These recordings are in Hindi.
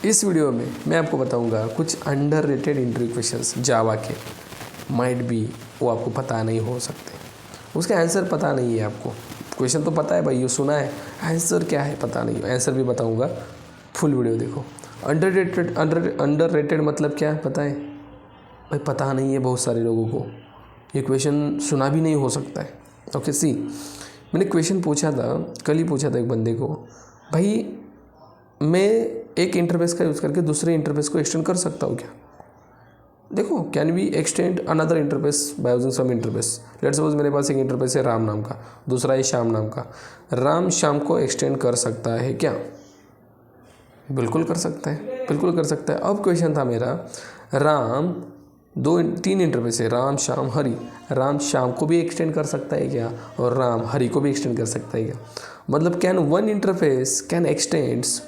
इस वीडियो में मैं आपको बताऊंगा कुछ अंडररेटेड इंटरव्यू क्वेश्चंस जावा के, माइट बी वो आपको पता नहीं हो सकते, उसका आंसर पता नहीं है आपको। क्वेश्चन तो पता है भाई, ये सुना है, आंसर क्या है पता नहीं, आंसर भी बताऊंगा। फुल वीडियो देखो। अंडररेटेड मतलब क्या है पता है भाई? पता नहीं है बहुत सारे लोगों को, ये क्वेश्चन सुना भी नहीं हो सकता है। ओके सी, मैंने क्वेश्चन पूछा था, कल ही पूछा था एक बंदे को, भाई मैं एक इंटरफेस का यूज़ करके दूसरे इंटरफेस को एक्सटेंड कर सकता हूँ क्या? देखो, can we extend another interface by using some interface. Let's suppose मेरे पास एक इंटरफेस है राम नाम का, दूसरा है श्याम नाम का। राम श्याम को एक्सटेंड कर सकता है क्या? बिल्कुल कर सकता है, बिल्कुल कर सकता है। अब क्वेश्चन था मेरा, राम तीन इंटरफेस है, राम श्याम हरि। राम श्याम को भी एक्सटेंड कर सकता है क्या? और राम हरि को भी एक्सटेंड कर सकता है क्या? मतलब can one interface can x tends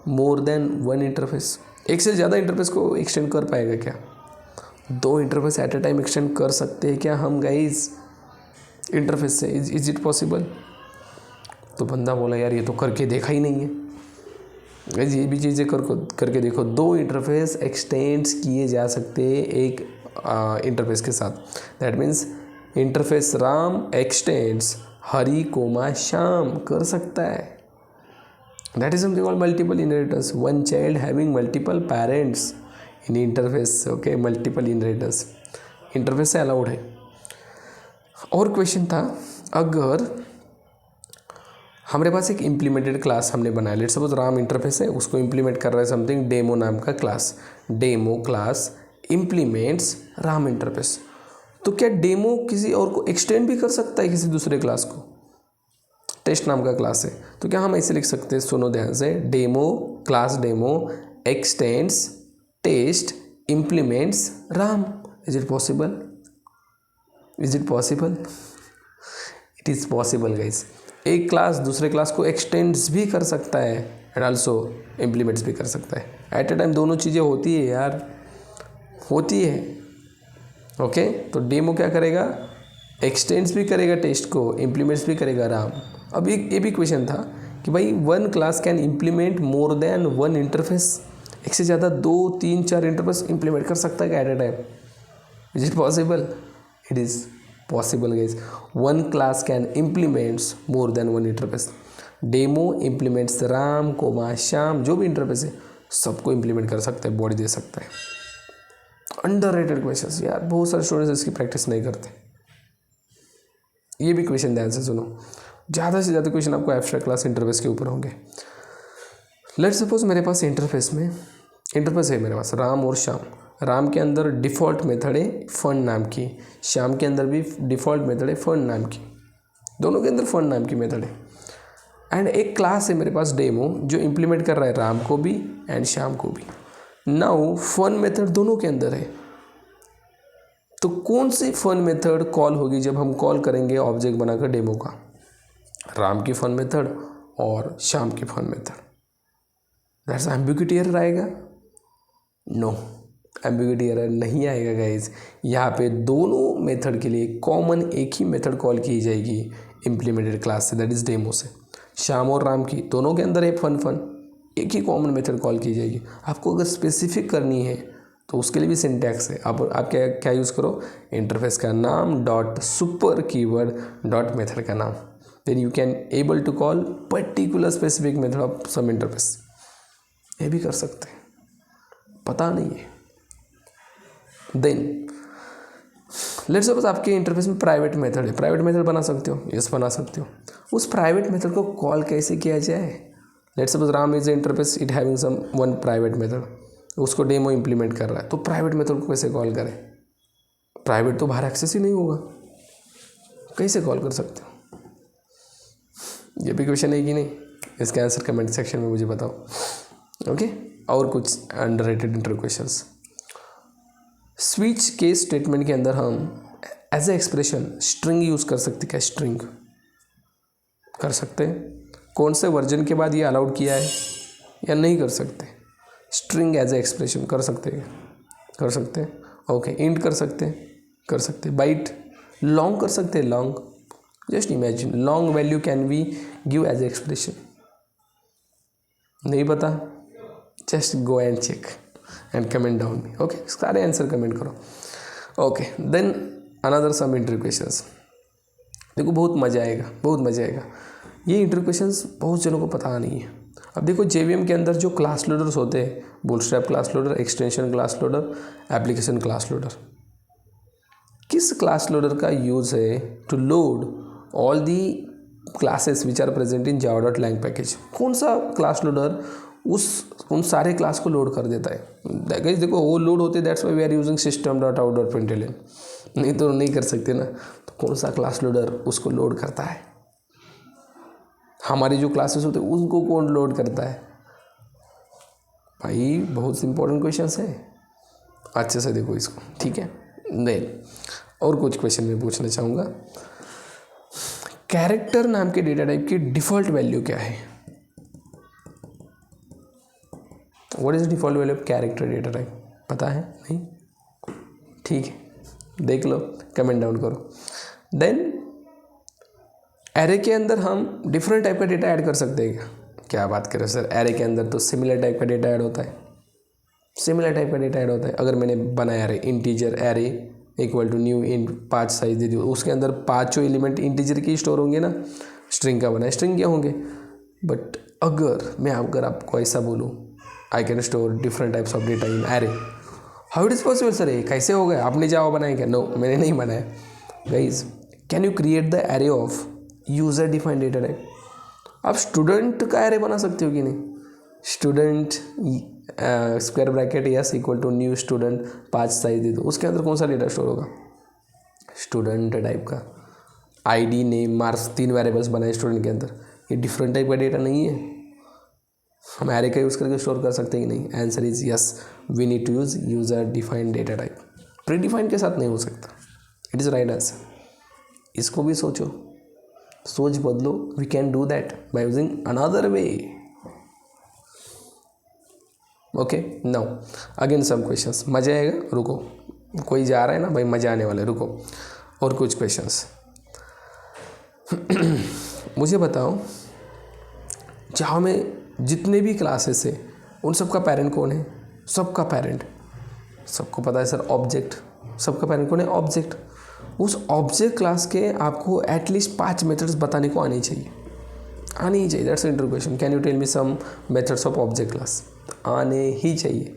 more than one interface? एक से ज़्यादा इंटरफेस को एक्सटेंड कर पाएगा क्या? दो interface at a time extend कर सकते हैं क्या हम गाइज इंटरफेस से? Is it possible? तो बंदा बोला यार ये तो करके देखा ही नहीं है। गाइज ये भी चीज़ें करके देखो, दो इंटरफेस एक्सटेंड्स किए जा सकते हैं एक इंटरफेस के साथ। That means interface Ram extends Hari comma Shyam कर सकता है। That is something called multiple inheritance. One child having multiple parents in interface. Okay, multiple inheritance. Interface से अलाउड है। और क्वेश्चन था, अगर हमारे पास एक इम्प्लीमेंटेड क्लास हमने बनाया, लेट्स सपोज राम इंटरफेस है, उसको इम्प्लीमेंट कर रहा है समथिंग डेमो नाम का class. Demo class implements Ram interface. तो क्या डेमो किसी और को एक्सटेंड भी कर सकता है, किसी दूसरे क्लास को? टेस्ट नाम का क्लास है, तो क्या हम ऐसे लिख सकते हैं, सुनो ध्यान से, demo class demo extends test implements Ram. Is it possible? Is it possible? It is possible guys. एक क्लास दूसरे क्लास को एक्सटेंड्स भी कर सकता है एंड आल्सो इम्प्लीमेंट्स भी कर सकता है एट ए टाइम। दोनों चीज़ें होती है यार, होती है। ओके, तो डेमो क्या करेगा? एक्सटेंड्स भी करेगा टेस्ट को, इम्प्लीमेंट्स भी करेगा राम। अब ये भी क्वेश्चन था कि भाई one class can implement more than one interface? एक से ज़्यादा 2 3 4 इंटरफेस इम्प्लीमेंट कर सकता है क्या at a time? Is it possible? It is possible guys. One class can implements more than one interface. Demo implements Ram comma Shyam, जो भी इंटरफेस है सबको इम्प्लीमेंट कर सकता है, बॉडी दे सकता है। अंडररेटेड क्वेश्चंस यार, बहुत सारे स्टूडेंट्स इसकी प्रैक्टिस नहीं करते। ये भी क्वेश्चन ध्यान से सुनो, ज़्यादा से ज़्यादा क्वेश्चन आपको एब्स्ट्रैक्ट क्लास इंटरफेस के ऊपर होंगे। लेट्स सपोज मेरे पास इंटरफेस है मेरे पास राम और श्याम। राम के अंदर डिफ़ॉल्ट मेथड है फंड नाम की, श्याम के अंदर भी डिफ़ॉल्ट मेथड है फंड नाम की, दोनों के अंदर फंड नाम की मेथड है। एंड एक क्लास है मेरे पास डेमो जो इम्प्लीमेंट कर रहा है राम को भी एंड श्याम को भी। नाउ फंड मेथड दोनों के अंदर है, तो कौन सी फन मेथड कॉल होगी जब हम कॉल करेंगे ऑब्जेक्ट बनाकर डेमो का? राम की फन मेथड और श्याम की fun method. That's ambiguity error आएगा? नो, एम्बिग्यूटी एरर नहीं आएगा गाइज। यहाँ पे दोनों मेथड के लिए कॉमन एक ही मेथड कॉल की जाएगी इम्प्लीमेंटेड क्लास से, दैट इज डेमो से। श्याम और राम की दोनों के अंदर है फन, एक ही कॉमन मेथड कॉल की जाएगी। आपको अगर स्पेसिफिक करनी है तो उसके लिए भी सिंटैक्स है। आप क्या यूज़ करो, इंटरफेस का नाम dot super keyword dot method का नाम, then you can able to call particular specific method of some interface. ये भी कर सकते हैं, पता नहीं है। देन लेट्स सपोज आपके इंटरफेस में प्राइवेट मेथड है, प्राइवेट मेथड बना सकते हो? यस बना सकते हो। उस प्राइवेट मेथड को कॉल कैसे किया जाए? Let's suppose Ram is interface, it having some one private method, उसको डेमो इम्प्लीमेंट कर रहा है, तो प्राइवेट मेथड को कैसे कॉल करें? प्राइवेट तो बाहर एक्सेस ही नहीं होगा, कैसे कॉल कर सकते हो? ये भी क्वेश्चन है कि नहीं? इसका आंसर कमेंट सेक्शन में मुझे बताओ। ओके, और कुछ underrated inter questions. Switch case statement के अंदर हम as a expression string use कर सकते क्या? स्ट्रिंग कर सकते हैं। कौन से वर्जन के बाद ये अलाउड किया है या नहीं कर सकते? स्ट्रिंग एज ए एक्सप्रेशन कर सकते हैं, कर सकते हैं। ओके, इंट कर सकते हैं, कर सकते हैं। बाइट लॉन्ग कर सकते हैं, long. Just imagine long value can be give as a expression. नहीं पता? Just go and check and comment down me. Okay, सारे आंसर कमेंट करो. Okay, then another some interview questions. देखो बहुत मज़ा आएगा, बहुत मज़ा आएगा. ये इंटरव्यू क्वेश्चंस बहुत जनों को पता नहीं है. अब देखो JVM के अंदर जो क्लास लोडर्स होते हैं, bootstrap class loader, extension class loader, application class loader, किस क्लास लोडर का यूज़ है to load all the classes which are present in java.lang package? कौन सा क्लास लोडर उन सारे क्लास को लोड कर देता है? गाइस देखो वो लोड होते, that's why we are using system.out.println. नहीं तो नहीं कर सकते ना. तो कौन सा क्लास लोडर उसको लोड करता है? हमारी जो क्लासेस होते हैं उनको कौन लोड करता है? भाई बहुत इंपॉर्टेंट क्वेश्चन है, अच्छे से देखो इसको, ठीक है. नहीं, और कुछ क्वेश्चन मैं पूछना चाहूँगा. कैरेक्टर नाम के डेटा टाइप की डिफ़ॉल्ट वैल्यू क्या है? What is default value of character data type? पता है? नहीं? ठीक है, देख लो, कमेंट डाउन करो. देन एरे के अंदर हम डिफरेंट टाइप का डेटा ऐड कर सकते हैं क्या? क्या बात कर रहे हो सर, एरे के अंदर तो सिमिलर टाइप का डेटा ऐड होता है. सिमिलर टाइप का डेटा ऐड होता है. अगर मैंने बनाया array, integer array equal to new int 5 size दे दियो, उसके अंदर 5 एलिमेंट इंटीजर की स्टोर होंगे ना, स्ट्रिंग का बना है, स्ट्रिंग क्या होंगे. बट अगर आपको ऐसा बोलूँ, I can store different types of data in array, how it is possible sir? ये कैसे हो गया? आपने जावा बनाया क्या? नो, मैंने नहीं बनाया. Guys, can you create the array of user defined data type? आप स्टूडेंट का एरे बना सकते हो कि नहीं? Student square bracket S equal to new student 5 size दे दो, उसके अंदर कौन सा डेटा स्टोर होगा? स्टूडेंट टाइप का. आईडी, नेम, मार्क्स, 3 वेरिएबल्स बनाए स्टूडेंट के अंदर. ये डिफरेंट टाइप का डेटा नहीं है. हम एरे का यूज़ करके स्टोर कर सकते हैं कि नहीं? Answer is yes, we need to use user defined data type. Predefined के साथ नहीं हो सकता. It is right answer. इसको भी सोचो, सोच बदलो. We can do that by using another way. Okay, now again some questions. मज़ा आएगा, रुको, कोई जा रहा है ना भाई, मज़ा आने वाला है, रुको. और कुछ क्वेश्चंस. मुझे बताओ, जावा में जितने भी क्लासेस है उन सबका पेरेंट कौन है? सबका पेरेंट, सबको पता है सर, ऑब्जेक्ट. सबका पेरेंट कौन है? ऑब्जेक्ट. उस ऑब्जेक्ट क्लास के आपको एटलीस्ट 5 मेथड्स बताने को आनी चाहिए. आने ही चाहिए. That's inter question. Can you tell me some methods of object class? आने ही चाहिए.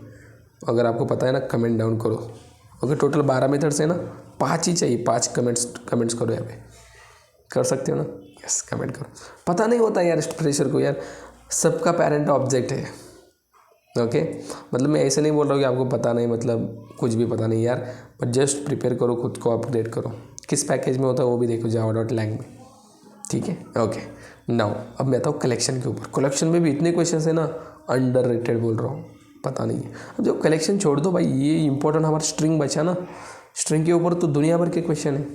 अगर आपको पता है ना, कमेंट डाउन करो. अगर टोटल 12 मेथड्स है ना, 5 ही चाहिए. 5 कमेंट्स करो यहाँ पे. कर सकते हो ना? यस, कमेंट करो. पता नहीं होता यार फ्रेशर को, यार सबका पेरेंट ऑब्जेक्ट है. ओके, मतलब मैं ऐसे नहीं बोल रहा हूँ कि आपको पता नहीं, मतलब कुछ भी पता नहीं यार, बट जस्ट प्रिपेयर करो, खुद को अपडेट करो. किस पैकेज में होता है वो भी देखो, java.lang में. ठीक है, ओके. नाउ अब मैं आता हूँ कलेक्शन के ऊपर. कलेक्शन में भी इतने क्वेश्चन है ना, अंडर रेटेड बोल रहा हूँ, पता नहीं है. अब जो कलेक्शन छोड़ दो भाई, ये इंपॉर्टेंट हमारा स्ट्रिंग बचा ना. स्ट्रिंग के ऊपर तो दुनिया भर के क्वेश्चन है.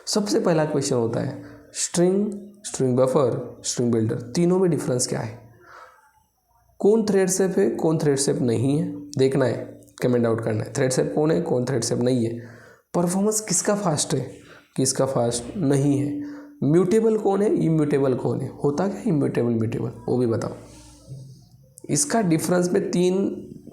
सबसे पहला क्वेश्चन होता है string, string buffer, string builder. तीनों में डिफरेंस क्या है? कौन थ्रेड सेप है, कौन थ्रेड सेप नहीं है, देखना है, कमेंट आउट करना है. थ्रेड सेप कौन है, कौन थ्रेड सेप नहीं है. परफॉर्मेंस किसका फास्ट है, किसका फास्ट नहीं है. म्यूटेबल कौन है, इम्यूटेबल कौन है. होता क्या इम्यूटेबल, म्यूटेबल, वो भी बताओ. इसका डिफरेंस में 3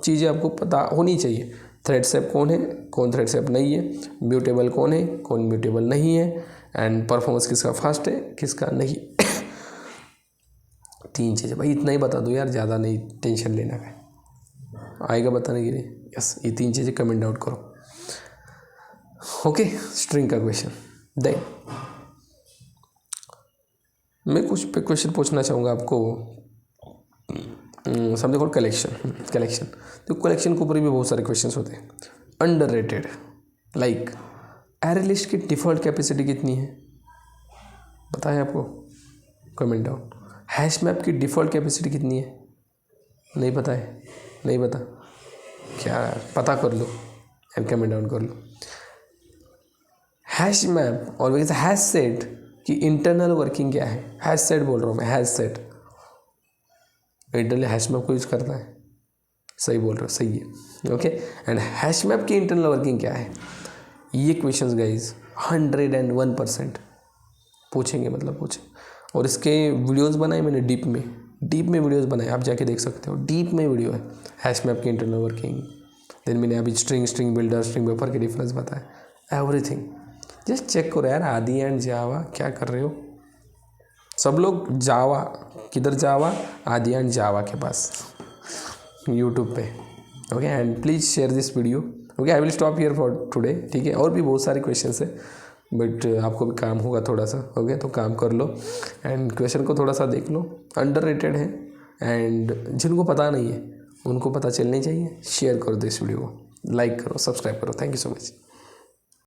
चीज़ें आपको पता होनी चाहिए. थ्रेड सेप कौन है, कौन थ्रेड सेप नहीं है, म्यूटेबल कौन है, कौन म्यूटेबल नहीं है, एंड परफॉर्मेंस किसका फास्ट है, किसका नहीं. 3 चीज़ें भाई, इतना ही बता दो यार, ज़्यादा नहीं टेंशन लेना है. आएगा बताने के लिए. यस, ये 3 चीज़ें कमेंट आउट करो. ओके, स्ट्रिंग का क्वेश्चन. देन मैं कुछ पे क्वेश्चन पूछना चाहूँगा आपको. समझो कौन कलेक्शन. तो कलेक्शन के ऊपर भी बहुत सारे क्वेश्चंस होते हैं. Under rated, like array list की डिफ़ॉल्ट कैपेसिटी कितनी है, पता है आपको? Comment down. हैश मैप की डिफ़ॉल्ट कैपेसिटी कितनी है? नहीं पता है? नहीं पता क्या? पता कर लो एंड कमेंट डाउन कर लो. हैश मैप और वैसे हैश सेट की इंटरनल वर्किंग क्या है? हैश सेट बोल रहा हूँ मैं, hash set. Internal hash map को यूज़ करता है. सही बोल रहे हो, सही है. ओके, एंड हैश मैप की इंटरनल वर्किंग क्या है? ये क्वेश्चंस गाइज 101% पूछेंगे, मतलब पूछे. और इसके वीडियोस बनाए मैंने डीप में, डीप में वीडियोस बनाए, आप जाके देख सकते हो, डीप में वीडियो है। हैश मैप की इंटरनल वर्किंग, देन मैंने अभी स्ट्रिंग बिल्डर, स्ट्रिंग बफर के डिफरेंस बताया, एवरीथिंग। जस्ट चेक करो यार, आदि एंड जावा क्या कर रहे हो सब लोग। जावा किधर, जावा आदि एंड जावा के पास यूट्यूब पे। Okay, and please share this video. Okay, I will stop here for today. ठीक है, और भी बहुत सारे क्वेश्चंस है, बट आपको भी काम होगा थोड़ा सा। ओके, तो काम कर लो एंड क्वेश्चन को थोड़ा सा देख लो, अंडररेटेड है एंड जिनको पता नहीं है उनको पता चलनी चाहिए। शेयर करो दिस वीडियो को, लाइक करो, सब्सक्राइब करो। Thank you so much.